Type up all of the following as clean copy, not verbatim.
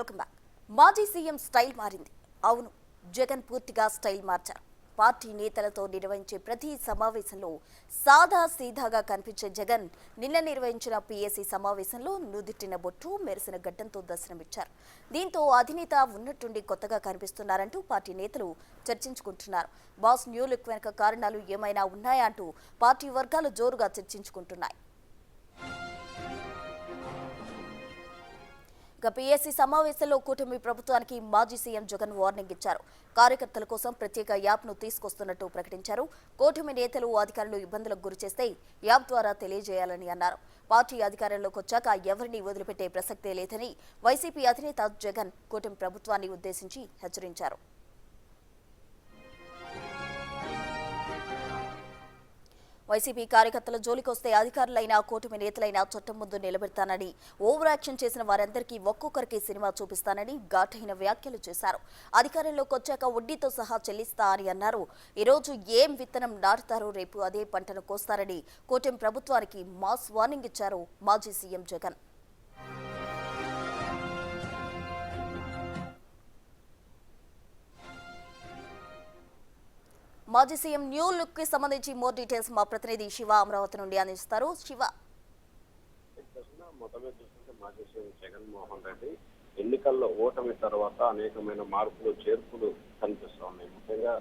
Welcome back. మాజీ CM style మారింది. అవును, జగన్ పూర్తిగా స్టైల్ మార్చారు. పార్టీ నేతలతో నిర్వహించే ప్రతి సమావేశంలో సాదా సీదాగా కనిపించే జగన్ నిన్న నిర్వహించిన పీఏసీ సమావేశంలో నుదిటిన బొట్టు మెరిసిన గడ్డంతో దర్శనమిచ్చారు. దీంతో అధినేత ఉన్నట్టుండి కొత్తగా కనిపిస్తున్నారంటూ పార్టీ నేతలు చర్చించుకుంటున్నారు. బాస్ న్యూ లుక్ వెనుక కారణాలు ఏమైనా ఉన్నాయా అంటూ పార్టీ వర్గాలు జోరుగా చర్చించుకుంటున్నాయి. పీఏసీ సమావేశంలో కూటమి ప్రభుత్వానికి మాజీ సీఎం జగన్ వార్నింగ్ ఇచ్చారు. కార్యకర్తల కోసం ప్రత్యేక యాప్ను తీసుకొస్తున్నట్టు ప్రకటించారు. కూటమి నేతలు అధికారులు ఇబ్బందులకు గురిచేస్తే యాప్ ద్వారా తెలియజేయాలని అన్నారు. పార్టీ అధికారంలోకి వచ్చాక ఎవరిని వదిలిపెట్టే ప్రసక్తే లేదని వైసీపీ అధినేత జగన్ కూటమి ప్రభుత్వాన్ని ఉద్దేశించి హెచ్చరించారు. వైసీపీ కార్యకర్తల జోలికొస్తే అధికారులైనా కూటమి నేతలైనా చట్టం ముందు నిలబెడతానని, ఓవర్ యాక్షన్ చేసిన వారందరికీ ఒక్కొక్కరికి సినిమా చూపిస్తానని ఘాటైన వ్యాఖ్యలు చేశారు. అధికారంలోకి వచ్చాక వడ్డీతో సహా చెల్లిస్తా అని అన్నారు. ఈరోజు ఏం విత్తనం నాటుతారో రేపు అదే పంటను కోస్తారని కూటమి ప్రభుత్వానికి మాస్ వార్నింగ్ ఇచ్చారు మాజీ సీఎం జగన్. మాజీ సీఎం న్యూ లుక్ కి సంబంధించి మోర్ డీటెయిల్స్ మా ప్రతినిధి శివ అమరావతి నుండి అందిస్తారు. శివ, మాజీ సీఎం జగన్మోహన్ రెడ్డి ఎన్నికల్లో ఓటమి తర్వాత అనేకమైన మార్పులు చేర్పులు కనిపిస్తూ ఉన్నాయి. ముఖ్యంగా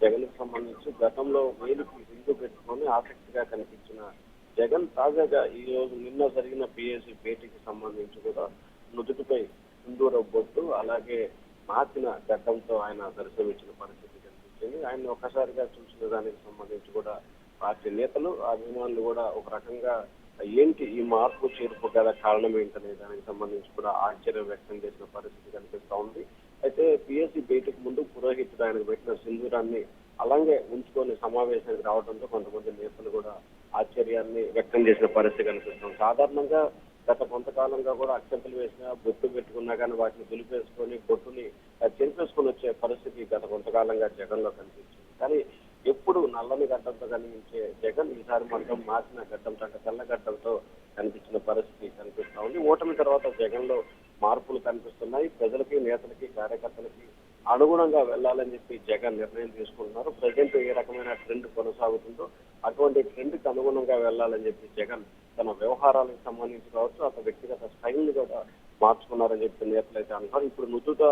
జగన్ కి సంబంధించి గతంలో వేలుకి రింగు పెట్టుకొని ఆసక్తిగా కనిపించిన జగన్ తాజాగా ఈ రోజు నిన్న జరిగిన పీఏసీ భేటీకి సంబంధించి కూడా నుదుటిపై సింధూర బొట్టు అలాగే మార్చిన గడ్డంతో ఆయన దర్శనమిచ్చిన పరిస్థితి. ఆయన ఒక్కసారిగా చూసిన దానికి సంబంధించి కూడా పార్టీ నేతలు అభిమానులు కూడా ఒక రకంగా ఏంటి ఈ మార్పు చేర్పు గల కారణం ఏంటనే దానికి సంబంధించి కూడా ఆశ్చర్యం వ్యక్తం చేసిన పరిస్థితి కనిపిస్తా ఉంది. అయితే పీఏసీ భేటీకి ముందు పురోహితుడు ఆయనకు పెట్టిన సింధూరాన్ని అలాగే ఉంచుకొని సమావేశానికి రావడంతో కొంతమంది నేతలు కూడా ఆశ్చర్యాన్ని వ్యక్తం చేసిన పరిస్థితి కనిపిస్తుంది. సాధారణంగా గత కొంతకాలంగా కూడా అక్షంతలు వేసినా బొట్టు పెట్టుకున్నా కానీ వాటిని దులిపేసుకొని బొట్టుని చెరిపేసుకొని వచ్చే పరిస్థితి గత కొంతకాలంగా జగన్ లో కనిపించింది. కానీ ఎప్పుడు నల్లని గడ్డంతో కనిపించే జగన్ ఈసారి మాత్రం మార్చిన గడ్డంతో అంటే తెల్ల గడ్డంతో కనిపించిన పరిస్థితి కనిపిస్తా ఉంది. ఓటమి తర్వాత జగన్ లో మార్పులు కనిపిస్తున్నాయి. ప్రజలకి, నేతలకి, కార్యకర్తలకి అనుగుణంగా వెళ్లాలని చెప్పి జగన్ నిర్ణయం తీసుకుంటున్నారు. ప్రజెంట్ ఏ రకమైన ట్రెండ్ కొనసాగుతుందో అటువంటి ట్రెండ్ కి అనుగుణంగా వెళ్లాలని చెప్పి జగన్ తన వ్యవహారాలకు సంబంధించి కావచ్చు, అతని వ్యక్తిగత స్టైల్ కూడా మార్చుకున్నారని చెప్పి నేతలు అయితే అంటారు. ఇప్పుడు నుదుట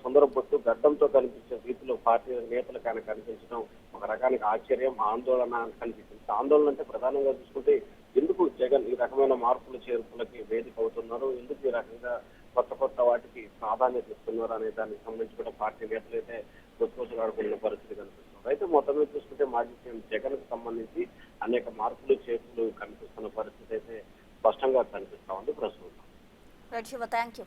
సుందర బొట్టు గడ్డంతో కనిపించే రీతిలో పార్టీ నేతలకు ఆయన కనిపించడం ఒక రకానికి ఆశ్చర్యం, ఆందోళన కనిపిస్తుంది. ఆందోళన అంటే ప్రధానంగా చూసుకుంటే ఎందుకు జగన్ ఈ రకమైన మార్పుల చేర్పులకి వేదిక అవుతున్నారు, ఎందుకు ఈ రకంగా కొత్త కొత్త వాటికి ప్రాధాన్యత ఇస్తున్నారు అనే దానికి సంబంధించి కూడా పార్టీ నేతలు అయితే గుర్తుకొచ్చులాడుకున్న పరిస్థితి కనిపిస్తుంది. అయితే మొత్తం మీద చూసుకుంటే మాజీ సీఎం జగన్ కు సంబంధించి అనేక మార్పులు చేర్పులు కనిపిస్తున్న పరిస్థితి అయితే స్పష్టంగా కనిపిస్తా ఉంది ప్రస్తుతం. Thank you.